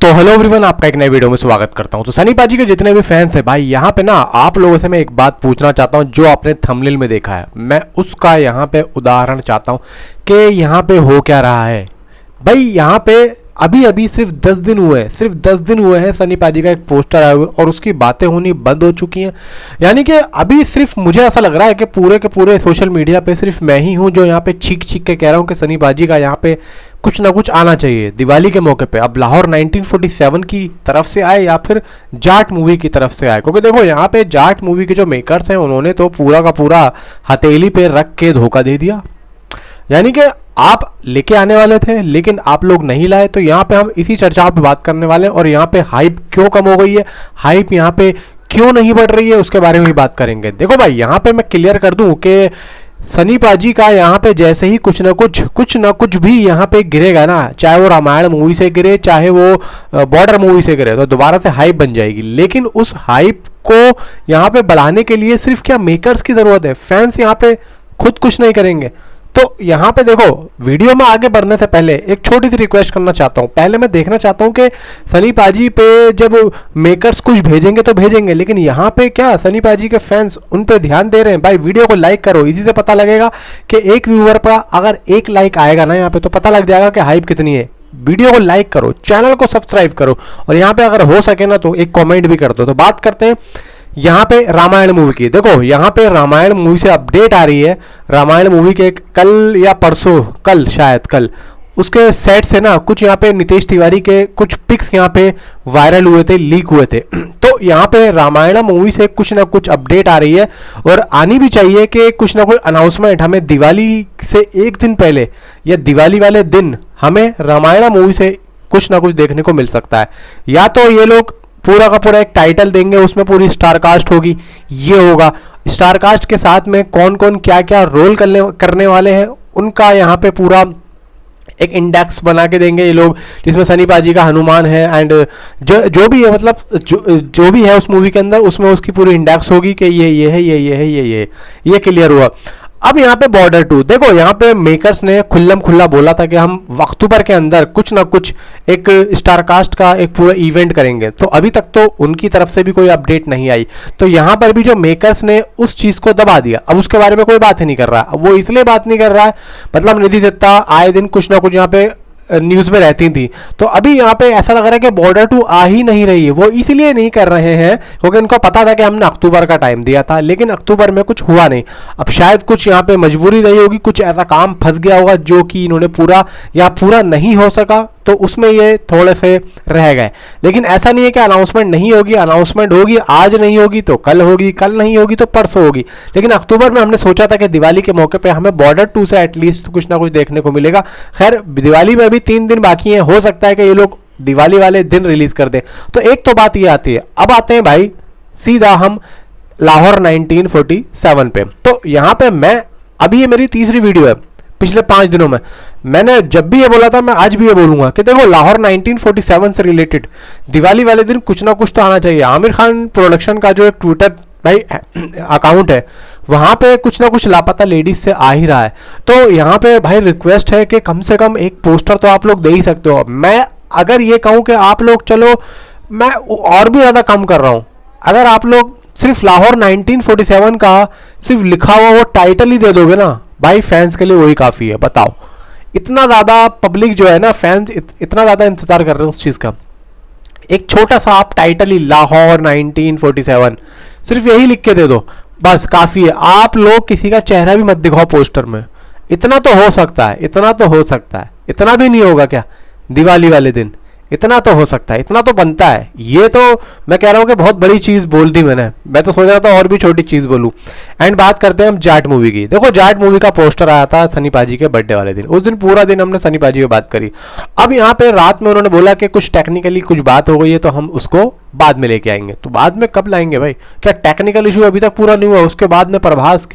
तो hello everyone, आपका एक नए वीडियो में स्वागत करता हूं। तो सनी पाजी के जितने भी फैंस हैं भाई, यहाँ पे ना आप लोगों से मैं एक बात पूछना चाहता हूं। जो आपने थंबनेल में देखा है, मैं उसका यहाँ पे उदाहरण चाहता हूं कि यहाँ पे हो क्या रहा है भाई। यहाँ पे अभी अभी सिर्फ 10 दिन हुए हैं सनी पाजी का एक पोस्टर आया हुआ और उसकी बातें होनी बंद हो चुकी हैं। यानी कि अभी सिर्फ मुझे ऐसा लग रहा है कि पूरे के पूरे सोशल मीडिया पे सिर्फ मैं ही हूँ जो यहाँ पे चीख के कह रहा हूँ कि सनी पाजी का यहाँ पे कुछ ना कुछ आना चाहिए दिवाली के मौके पे। अब लाहौर 1947 की तरफ से आए या फिर जाट मूवी की तरफ से आए, क्योंकि देखो यहाँ पे जाट मूवी के जो मेकर्स हैं उन्होंने तो पूरा का पूरा हथेली पे रख के धोखा दे दिया। यानी कि आप लेके आने वाले थे लेकिन आप लोग नहीं लाए। तो यहाँ पे हम इसी चर्चा पे बात करने वाले हैं और यहाँ पे हाइप क्यों कम हो गई है, हाइप यहाँ पे क्यों नहीं बढ़ रही है, उसके बारे में भी बात करेंगे। देखो भाई, यहाँ पे मैं क्लियर कर दूं कि सनी पाजी का यहाँ पे जैसे ही कुछ ना कुछ भी यहाँ पे गिरेगा ना, चाहे वो रामायण मूवी से गिरे चाहे वो बॉर्डर मूवी से गिरे, तो दोबारा से हाइप बन जाएगी। लेकिन उस हाइप को यहाँ पे बढ़ाने के लिए सिर्फ क्या मेकर्स की जरूरत है, फैंस यहाँ पे खुद कुछ नहीं करेंगे। तो यहाँ पे देखो, वीडियो में आगे बढ़ने से पहले एक छोटी सी रिक्वेस्ट करना चाहता हूँ। पहले मैं देखना चाहता हूँ कि सनी पाजी पे जब मेकर्स कुछ भेजेंगे तो भेजेंगे, लेकिन यहाँ पे क्या सनी पाजी के फैंस उन पे ध्यान दे रहे हैं। भाई वीडियो को लाइक करो, इसी से पता लगेगा कि एक व्यूअर पर अगर एक लाइक आएगा ना यहाँ पे, तो पता लग जाएगा कि हाइप कितनी है। वीडियो को लाइक करो, चैनल को सब्सक्राइब करो और यहाँ पे अगर हो सके ना तो एक कॉमेंट भी कर दो। तो बात करते हैं यहाँ पे रामायण मूवी की। देखो यहाँ पे रामायण मूवी से अपडेट आ रही है। रामायण मूवी के कल या परसों, कल शायद कल, उसके सेट से ना कुछ यहाँ पे नितेश तिवारी के कुछ पिक्स यहाँ पे वायरल हुए थे, लीक हुए थे। तो यहाँ पे रामायण मूवी से कुछ ना कुछ अपडेट आ रही है और आनी भी चाहिए कि कुछ ना कुछ अनाउंसमेंट हमें दिवाली से एक दिन पहले या दिवाली वाले दिन हमें रामायण मूवी से कुछ ना कुछ देखने को मिल सकता है। या तो ये लोग पूरा का पूरा एक टाइटल देंगे, उसमें पूरी स्टारकास्ट होगी, ये होगा। स्टारकास्ट के साथ में कौन कौन क्या क्या रोल करने वाले हैं उनका यहाँ पे पूरा एक इंडेक्स बना के देंगे ये लोग, जिसमें सनी पाजी का हनुमान है एंड जो भी है, मतलब जो भी है उस मूवी के अंदर, उसमें उसकी पूरी इंडेक्स होगी कि ये है, ये क्लियर हुआ। अब यहाँ पे बॉर्डर 2 देखो, यहाँ पे मेकर्स ने खुल्लम खुल्ला बोला था कि हम अक्टूबर के अंदर कुछ ना कुछ एक स्टारकास्ट का एक पूरा इवेंट करेंगे। तो अभी तक तो उनकी तरफ से भी कोई अपडेट नहीं आई। तो यहाँ पर भी जो मेकर्स ने उस चीज़ को दबा दिया, अब उसके बारे में कोई बात ही नहीं कर रहा। अब वो इसलिए बात नहीं कर रहा है, मतलब निधि दत्ता आए दिन कुछ ना कुछ यहाँ पे न्यूज़ में रहती थी। तो अभी यहाँ पे ऐसा लग रहा है कि बॉर्डर 2 आ ही नहीं रही है। वो इसीलिए नहीं कर रहे हैं क्योंकि इनको पता था कि हमने अक्टूबर का टाइम दिया था, लेकिन अक्टूबर में कुछ हुआ नहीं। अब शायद कुछ यहाँ पे मजबूरी रही होगी, कुछ ऐसा काम फंस गया होगा जो कि इन्होंने पूरा नहीं हो सका, तो उसमें ये थोड़े से रह गए। लेकिन ऐसा नहीं है कि अनाउंसमेंट नहीं होगी, अनाउंसमेंट होगी। आज नहीं होगी तो कल होगी, कल नहीं होगी तो परसों होगी। लेकिन अक्टूबर में हमने सोचा था कि दिवाली के मौके पे हमें बॉर्डर 2 से एटलीस्ट कुछ ना कुछ देखने को मिलेगा। खैर दिवाली में अभी 3 दिन बाकी हैं, हो सकता है कि ये लोग दिवाली वाले दिन रिलीज कर दें। तो एक तो बात ये आती है। अब आते हैं भाई सीधा हम लाहौर 1947 पे। तो यहाँ पे मैं, अभी ये मेरी तीसरी वीडियो है पिछले 5 दिनों में। मैंने जब भी ये बोला था, मैं आज भी ये बोलूंगा कि देखो लाहौर 1947 से रिलेटेड दिवाली वाले दिन कुछ ना कुछ तो आना चाहिए। आमिर खान प्रोडक्शन का जो एक ट्विटर भाई अकाउंट है, वहाँ पे कुछ ना कुछ लापता लेडीज से आ ही रहा है। तो यहाँ पे भाई रिक्वेस्ट है कि कम से कम एक पोस्टर तो आप लोग दे ही सकते हो। मैं अगर ये कहूँ कि आप लोग, चलो मैं और भी ज़्यादा कम कर रहा हूँ, अगर आप लोग सिर्फ लाहौर 1947 का सिर्फ लिखा हुआ वो टाइटल ही दे दोगे ना भाई, फैंस के लिए वही काफ़ी है। बताओ, इतना ज़्यादा पब्लिक जो है ना, फैंस इतना ज़्यादा इंतज़ार कर रहे हैं उस चीज़ का। एक छोटा सा आप टाइटल ही लाहौर 1947 सिर्फ यही लिख के दे दो, बस काफ़ी है। आप लोग किसी का चेहरा भी मत दिखाओ पोस्टर में। इतना तो हो सकता है, इतना भी नहीं होगा क्या दिवाली वाले दिन? इतना तो हो सकता है, इतना तो बनता है। ये तो मैं कह रहा हूँ कि बहुत बड़ी चीज़ बोल दी मैंने। मैं तो सोच रहा था और भी छोटी चीज़ बोलूँ। एंड बात करते हैं हम जाट मूवी की। देखो जाट मूवी का पोस्टर आया था सनी पाजी के बर्थडे वाले दिन। उस दिन पूरा दिन हमने सनी पाजी की बात करी। अब यहाँ पे रात में उन्होंने बोला कि कुछ टेक्निकली कुछ बात हो गई है, तो हम उसको बाद में लेके आएंगे। तो बाद में कब लाएंगे भाई? क्या टेक्निकल इशू अभी तक पूरा नहीं हुआ? उसके बाद में प्रभास,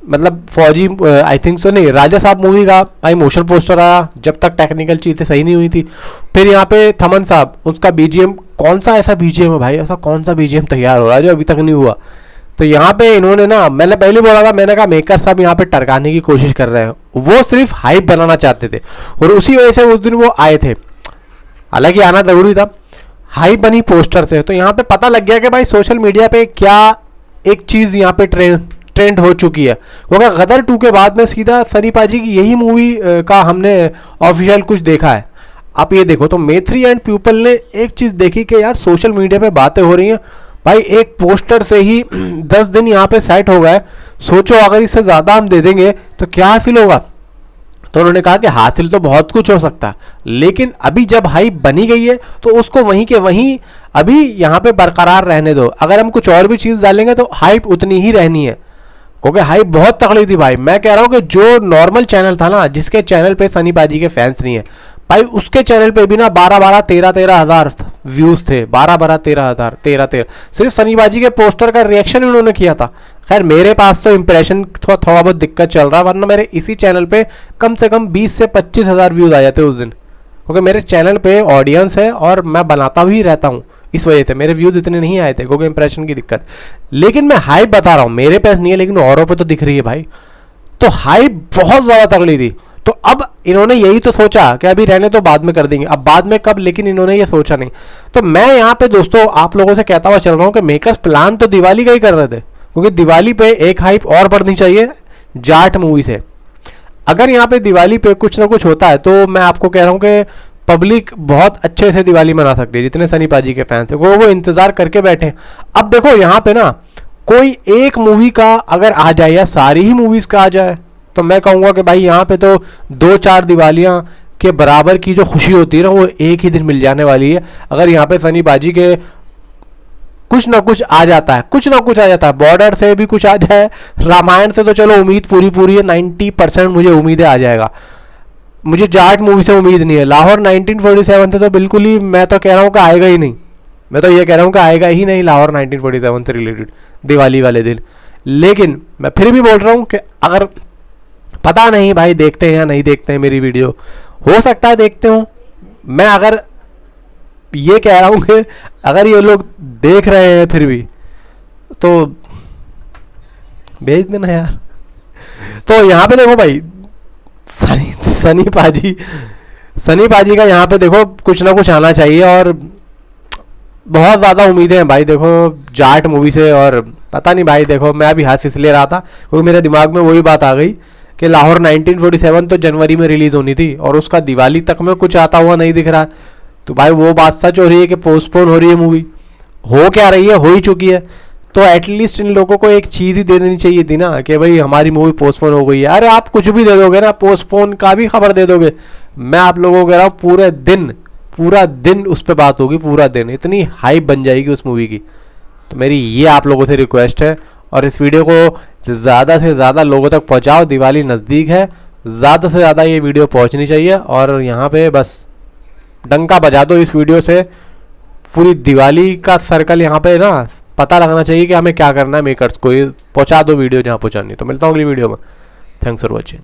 मतलब फौजी, आई थिंक सो, नहीं, राजा साहब मूवी का भाई मोशन पोस्टर आया, जब तक टेक्निकल चीज़ें सही नहीं हुई थी। फिर यहाँ पे थमन साहब, उसका बीजीएम, कौन सा ऐसा बीजीएम है भाई, ऐसा कौन सा बीजीएम तैयार हो रहा है जो अभी तक नहीं हुआ? तो यहाँ पे इन्होंने ना, मैंने पहले बोला था, मैंने कहा मेकर साहब यहाँ पे टरकाने की कोशिश कर रहे हैं। वो सिर्फ हाइप बनाना चाहते थे और उसी वजह से उस दिन वो आए थे। हालांकि आना ज़रूरी था। हाइप बनी पोस्टर से, तो यहाँ पे पता लग गया कि भाई सोशल मीडिया पे क्या एक चीज़ यहाँ पे ट्रेंड हो चुकी है। क्योंकि गदर 2 के बाद में सीधा सनी पाजी की यही मूवी का हमने ऑफिशियल कुछ देखा है। आप ये देखो तो मेथ्री एंड पीपल ने एक चीज़ देखी कि यार सोशल मीडिया पे बातें हो रही हैं भाई, एक पोस्टर से ही 10 दिन यहाँ पे सेट हो गए। सोचो अगर इससे ज़्यादा हम दे देंगे तो क्या हासिल होगा। तो उन्होंने कहा कि हासिल तो बहुत कुछ हो सकता है, लेकिन अभी जब हाइप बनी गई है तो उसको वहीं के वहीं अभी यहाँ पे बरकरार रहने दो। अगर हम कुछ और भी चीज़ डालेंगे तो हाइप उतनी ही रहनी है, क्योंकि हाइप बहुत तगड़ी थी भाई। मैं कह रहा हूँ कि जो नॉर्मल चैनल था ना, जिसके चैनल पे सनी पाजी के फैंस नहीं है भाई, उसके चैनल पे भी ना 12-13 हज़ार व्यूज़ थे। 12-13 हज़ार 13 सिर्फ सनी पाजी के पोस्टर का रिएक्शन उन्होंने किया था। खैर मेरे पास तो इंप्रेशन थोड़ा बहुत दिक्कत चल रहा है, वरना मेरे इसी चैनल पे कम से कम 20 से 25 हज़ार व्यूज़ आ जाते उस दिन, क्योंकि मेरे चैनल पे ऑडियंस है और मैं बनाता भी रहता हूँ। इस वजह से मेरे व्यूज़ इतने नहीं आए थे, क्योंकि इंप्रेशन की दिक्कत। लेकिन मैं हाइप बता रहा हूँ, मेरे पास नहीं है लेकिन औरों पे तो दिख रही है भाई। तो हाइप बहुत ज़्यादा तगड़ी थी। तो अब इन्होंने यही तो सोचा कि अभी रहने तो बाद में कर देंगे, अब बाद में कब, लेकिन इन्होंने ये सोचा नहीं। तो मैं यहाँ पे दोस्तों आप लोगों से कहता हुआ चल रहा हूँ कि मेकर्स प्लान तो दिवाली का ही कर रहे थे, क्योंकि दिवाली पे एक हाइप और बढ़नी चाहिए जाट मूवी से। अगर यहाँ पे दिवाली पे कुछ ना कुछ होता है तो मैं आपको कह रहा हूँ कि पब्लिक बहुत अच्छे से दिवाली मना सकती है। जितने सनी पाजी के फैंस हैं वो इंतज़ार करके बैठे हैं। अब देखो यहाँ पे ना कोई एक मूवी का अगर आ जाए या सारी ही मूवीज़ का आ जाए तो मैं कहूँगा कि भाई यहाँ पे तो 2-4 दिवालियाँ के बराबर की जो खुशी होती है ना, वो एक ही दिन मिल जाने वाली है। अगर यहाँ पे सनी पाजी के कुछ ना कुछ आ जाता है, कुछ ना कुछ आ जाता है, बॉर्डर से भी कुछ आ जाए, रामायण से तो चलो उम्मीद पूरी है, 90% मुझे उम्मीद आ जाएगा। मुझे जाट मूवी से उम्मीद नहीं है। लाहौर 1947 से तो बिल्कुल ही मैं तो कह रहा हूँ कि आएगा ही नहीं। मैं तो ये कह रहा हूँ कि आएगा ही नहीं लाहौर 1947 से रिलेटेड दिवाली वाले दिन। लेकिन मैं फिर भी बोल रहा हूँ कि अगर पता नहीं भाई देखते हैं या नहीं देखते हैं मेरी वीडियो, हो सकता है देखते हो। मैं अगर ये कह रहा हूँ कि अगर ये लोग देख रहे हैं फिर भी तो भेज देना यार। तो यहाँ पे देखो भाई सनी पाजी का यहाँ पे देखो कुछ ना कुछ आना चाहिए, और बहुत ज़्यादा उम्मीदें हैं भाई देखो जाट मूवी से। और पता नहीं भाई देखो, मैं अभी हंस इसलिए रहा था क्योंकि मेरे दिमाग में वही बात आ गई कि लाहौर 1947 तो जनवरी में रिलीज़ होनी थी और उसका दिवाली तक में कुछ आता हुआ नहीं दिख रहा। तो भाई वो बात सच हो रही है कि पोस्टपोन हो रही है मूवी, हो क्या रही है, हो ही चुकी है। तो एटलीस्ट इन लोगों को एक चीज़ ही दे देनी चाहिए थी ना कि भाई हमारी मूवी पोस्टपोन हो गई है। अरे आप कुछ भी दे दोगे ना, पोस्टपोन का भी खबर दे दोगे, मैं आप लोगों को कह रहा हूँ पूरा दिन उस पर बात होगी, पूरा दिन इतनी हाइप बन जाएगी उस मूवी की। तो मेरी ये आप लोगों से रिक्वेस्ट है, और इस वीडियो को ज़्यादा से ज़्यादा लोगों तक पहुँचाओ। दिवाली नज़दीक है, ज़्यादा से ज़्यादा ये वीडियो पहुँचनी चाहिए, और यहाँ पे बस डंका बजा दो इस वीडियो से। पूरी दिवाली का सर्कल यहाँ पे ना पता लगाना चाहिए कि हमें क्या करना है मेकर्स को, ये पहुँचा दो वीडियो जहाँ पहुँचानी। तो मिलता हूँ अगली वीडियो में। Thanks for watching.